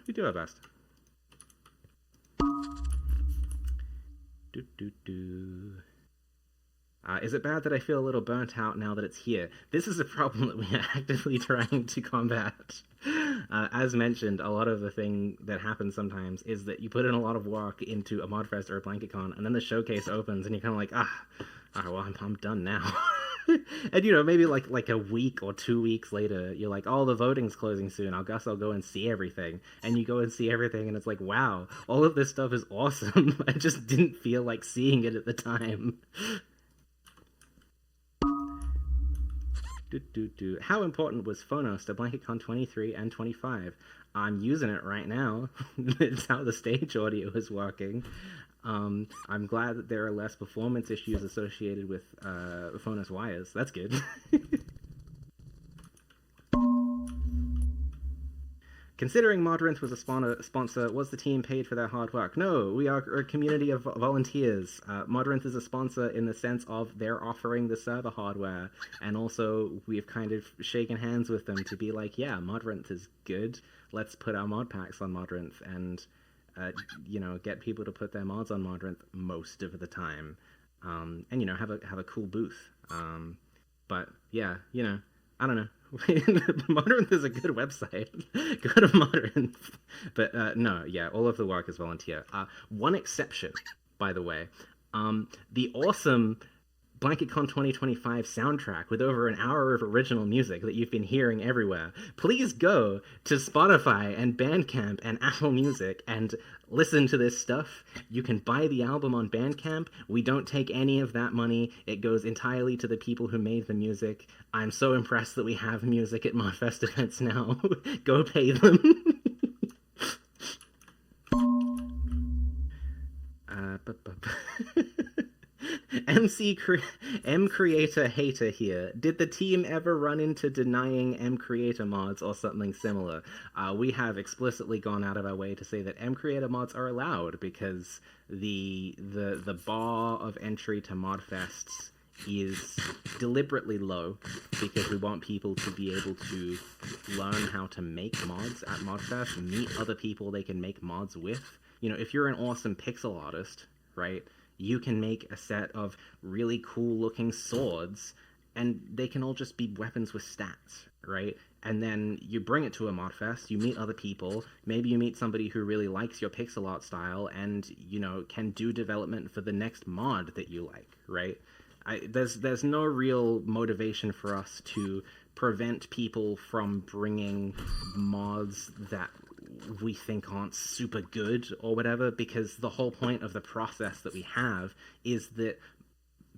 We do our best. Is it bad that I feel a little burnt out now that it's here? This is a problem that we are actively trying to combat. As mentioned, a lot of the thing that happens sometimes is that you put in a lot of work into a ModFest or a BlanketCon, and then the showcase opens, and you're kind of like, well, I'm done now. And maybe like a week or 2 weeks later, you're like, oh, the voting's closing soon, I guess I'll go and see everything. And you go and see everything, and it's like, wow, all of this stuff is awesome. I just didn't feel like seeing it at the time. How important was Phonos to BlanketCon 23 and 25? I'm using it right now. It's how the stage audio is working. I'm glad that there are less performance issues associated with Phonos wires. That's good. Considering Modrinth was a sponsor, was the team paid for their hard work? No, we are a community of volunteers. Modrinth is a sponsor in the sense of they're offering the server hardware, and also we've kind of shaken hands with them to be like, yeah, Modrinth is good. Let's put our mod packs on Modrinth and, get people to put their mods on Modrinth most of the time, and have a cool booth. But yeah, I don't know. Modrinth is a good website. Go to Modrinth. But no, yeah, all of the work is volunteer. One exception, by the way, the awesome BlanketCon 2025 soundtrack with over an hour of original music that you've been hearing everywhere. Please go to Spotify and Bandcamp and Apple Music and listen to this stuff. You can buy the album on Bandcamp. We don't take any of that money. It goes entirely to the people who made the music. I'm so impressed that we have music at ModFest events now. Go pay them. M Creator Hater here. Did the team ever run into denying M Creator mods or something similar? We have explicitly gone out of our way to say that M Creator mods are allowed because the bar of entry to ModFests is deliberately low because we want people to be able to learn how to make mods at ModFest, meet other people they can make mods with. If you're an awesome pixel artist, right? You can make a set of really cool looking swords and they can all just be weapons with stats, right? And then you bring it to a ModFest, you meet other people, maybe you meet somebody who really likes your pixel art style and, can do development for the next mod that you like, right? There's no real motivation for us to prevent people from bringing mods that we think aren't super good or whatever, because the whole point of the process that we have is that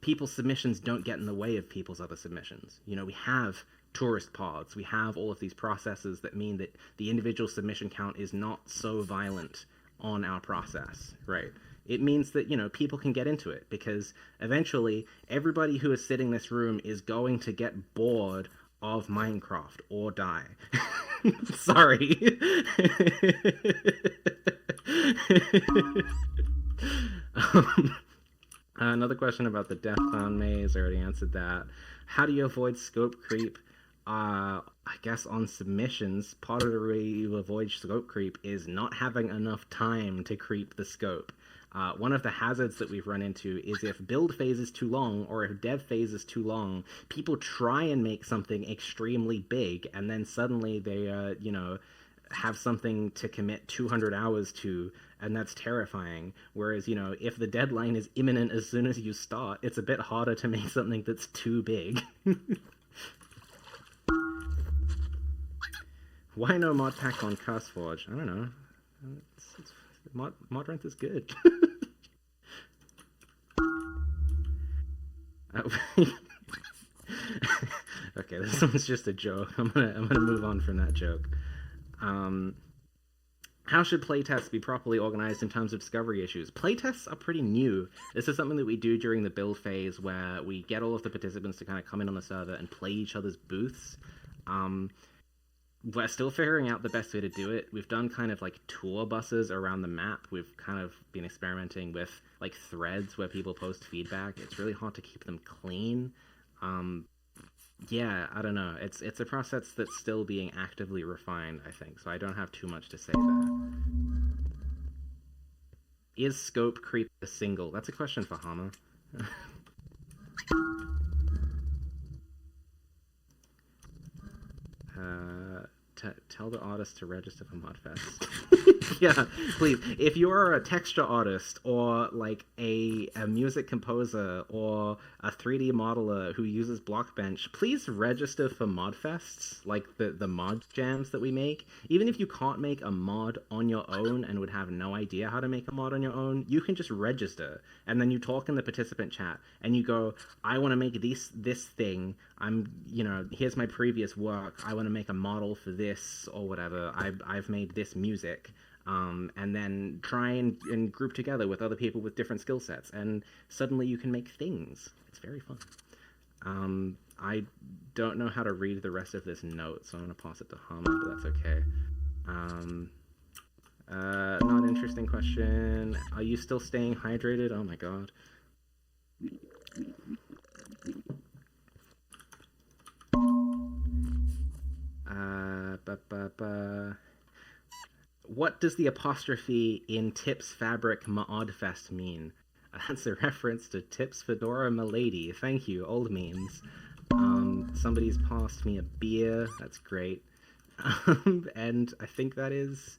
people's submissions don't get in the way of people's other submissions. We have tourist pods, we have all of these processes that mean that the individual submission count is not so violent on our process, right? It means that, people can get into it, because eventually everybody who is sitting in this room is going to get bored of Minecraft or die. Sorry. Another question about the Death Clown maze. I already answered that. How do you avoid scope creep? I guess on submissions, part of the way you avoid scope creep is not having enough time to creep the scope. One of the hazards that we've run into is if build phase is too long or if dev phase is too long, people try and make something extremely big and then suddenly they, have something to commit 200 hours to, and that's terrifying. Whereas, if the deadline is imminent as soon as you start, it's a bit harder to make something that's too big. Why no mod pack on CurseForge? I don't know. Modrinth is good. Okay, this one's just a joke. I'm gonna move on from that joke. How should playtests be properly organized in terms of discovery issues? Playtests are pretty new. This is something that we do during the build phase where we get all of the participants to kind of come in on the server and play each other's booths. We're still figuring out the best way to do it. We've done kind of like tour buses around the map. We've kind of been experimenting with like threads where people post feedback. It's really hard to keep them clean. Yeah, I don't know. It's a process that's still being actively refined, I think, so I don't have too much to say there. Is scope creep a single? That's a question for Hama. Tell the artist to register for ModFest. Yeah, please. If you are a texture artist or like a music composer or a 3D modeler who uses Blockbench, please register for ModFests, like the mod jams that we make. Even if you can't make a mod on your own and would have no idea how to make a mod on your own, you can just register. And then you talk in the participant chat and you go, I want to make this thing. Here's my previous work. I want to make a model for this or whatever. I've made this music. And then try and group together with other people with different skill sets. And suddenly you can make things. It's very fun. I don't know how to read the rest of this note, so I'm going to pass it to Hama, but that's okay. Not interesting question. Are you still staying hydrated? Oh my god. What does the apostrophe in Tips Fabric ModFest mean? That's a reference to Tips Fedora Milady. Thank you, old memes. Somebody's passed me a beer. That's great. And I think that is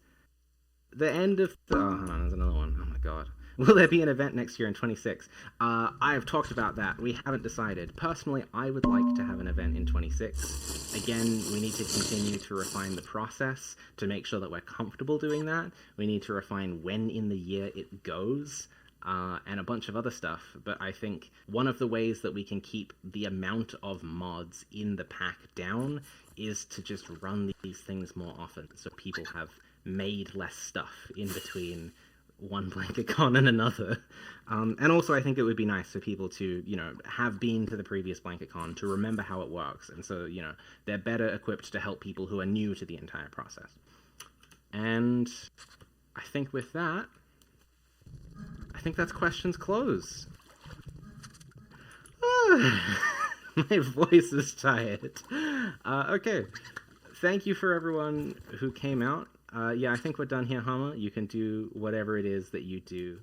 the end of... Oh, hold on, there's another one. Oh my god. Will there be an event next year in 26? I've talked about that. We haven't decided. Personally, I would like to have an event in 26. Again, we need to continue to refine the process to make sure that we're comfortable doing that. We need to refine when in the year it goes. And a bunch of other stuff, but I think one of the ways that we can keep the amount of mods in the pack down is to just run these things more often, so people have made less stuff in between one BlanketCon and another. And also I think it would be nice for people to, have been to the previous BlanketCon to remember how it works, and so, they're better equipped to help people who are new to the entire process. And I think with that, that's questions closed. My voice is tired. Okay. Thank you for everyone who came out. Yeah, I think we're done here, Hama. You can do whatever it is that you do.